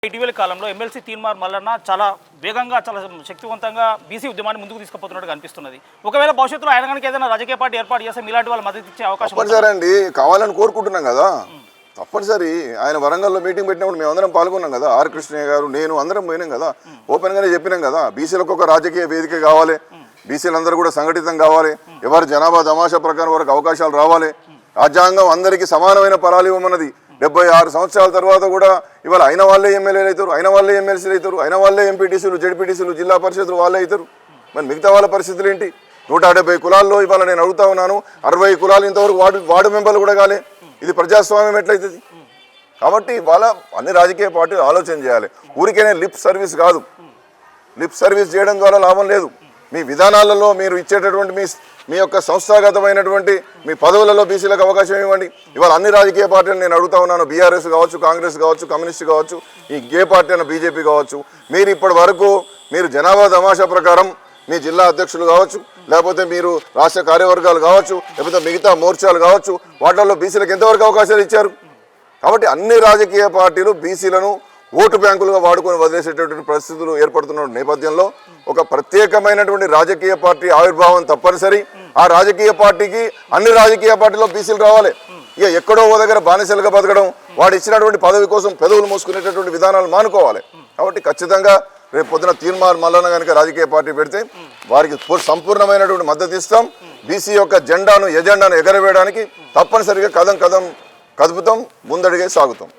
ఇటీవల కాలంలో ఎమ్మెల్సీ తీన్మార్ మల్లన్న చాలా వేగంగా చాలా శక్తివంతంగా బీసీ ఉద్యమాన్ని ముందుకు తీసుకుపోతున్నట్టుగా అనిపిస్తున్నది. ఒకవేళ భవిష్యత్తులో ఆయన కనుక ఏదైనా రాజకీయ పార్టీ ఏర్పాటు చేస్తే మీలాంటి వాళ్ళు మద్దతు ఇచ్చే అవకాశం తప్పనిసరి కావాలని కోరుకుంటున్నాం కదా. తప్పనిసరి ఆయన వరంగల్లో మీటింగ్ పెట్టినప్పుడు మేము అందరం పాల్గొన్నాం కదా. ఆర్ కృష్ణయ్య గారు నేను అందరం పోయినాం కదా. ఓపెన్ గానే చెప్పినాం కదా, బీసీలకు ఒక రాజకీయ వేదిక కావాలి, బీసీలందరూ కూడా సంఘటితం కావాలి, ఎవరి జనాభా తమాషా ప్రకారం వరకు అవకాశాలు రావాలి, రాజ్యాంగం అందరికీ సమానమైన ఫలాలు ఇవ్వమన్నది. 76 సంవత్సరాల తర్వాత కూడా ఇవాళ అయిన వాళ్ళే ఎమ్మెల్యేలు అవుతారు, అయిన వాళ్ళే ఎమ్మెల్సీలు అవుతారు, అయిన వాళ్ళే ఎంపీటీసీలు జెడ్పీటీసీలు జిల్లా పరిషత్తులు వాళ్ళే అవుతారు. మరి మిగతా వాళ్ళ పరిస్థితులు ఏంటి? 170 కులాల్లో ఇవాళ నేను అడుగుతా ఉన్నాను, 60 కులాలు ఇంతవరకు వార్డు మెంబర్లు కూడా కాలే. ఇది ప్రజాస్వామ్యం ఎట్లయితుంది? కాబట్టి ఇవాళ అన్ని రాజకీయ పార్టీలు ఆలోచన చేయాలి. ఊరికేనే లిప్ సర్వీస్ కాదు, లిప్ సర్వీస్ చేయడం ద్వారా లాభం లేదు. మీ విధానాలలో మీరు ఇచ్చేటటువంటి మీ యొక్క సంస్థాగతమైనటువంటి మీ పదవులలో బీసీలకు అవకాశం ఇవ్వండి. ఇవాళ అన్ని రాజకీయ పార్టీలు నేను అడుగుతా ఉన్నాను, బీఆర్ఎస్ కావచ్చు, కాంగ్రెస్ కావచ్చు, కమ్యూనిస్ట్ కావచ్చు, ఈ ఏ పార్టీ అయినా బీజేపీ కావచ్చు, మీరు ఇప్పటి వరకు మీరు జనాభా తమాషా ప్రకారం మీ జిల్లా అధ్యక్షులు కావచ్చు, లేకపోతే మీరు రాష్ట్ర కార్యవర్గాలు కావచ్చు, లేకపోతే మిగతా మోర్చాలు కావచ్చు, వాటిల్లో బీసీలకు ఎంతవరకు అవకాశాలు ఇచ్చారు? కాబట్టి అన్ని రాజకీయ పార్టీలు బీసీలను ఓటు బ్యాంకులుగా వాడుకొని వదిలేసేటటువంటి పరిస్థితులు ఏర్పడుతున్న నేపథ్యంలో ఒక ప్రత్యేకమైనటువంటి రాజకీయ పార్టీ ఆవిర్భావం తప్పనిసరి. ఆ రాజకీయ పార్టీకి అన్ని రాజకీయ పార్టీలో బీసీలు రావాలి. ఇక ఎక్కడో ఓ దగ్గర బానిసలుగా బతకడం, వాడు ఇచ్చినటువంటి పదవి కోసం పెదవులు మూసుకునేటటువంటి విధానాలు మానుకోవాలి. కాబట్టి ఖచ్చితంగా రేపు పొద్దున తీన్మార్ మల్లన్న కనుక రాజకీయ పార్టీ పెడితే వారికి సంపూర్ణమైనటువంటి మద్దతు ఇస్తాం. బీసీ యొక్క ఎజెండాను ఎగరవేయడానికి తప్పనిసరిగా కదం కదుపుతాం, ముందడిగే సాగుతాం.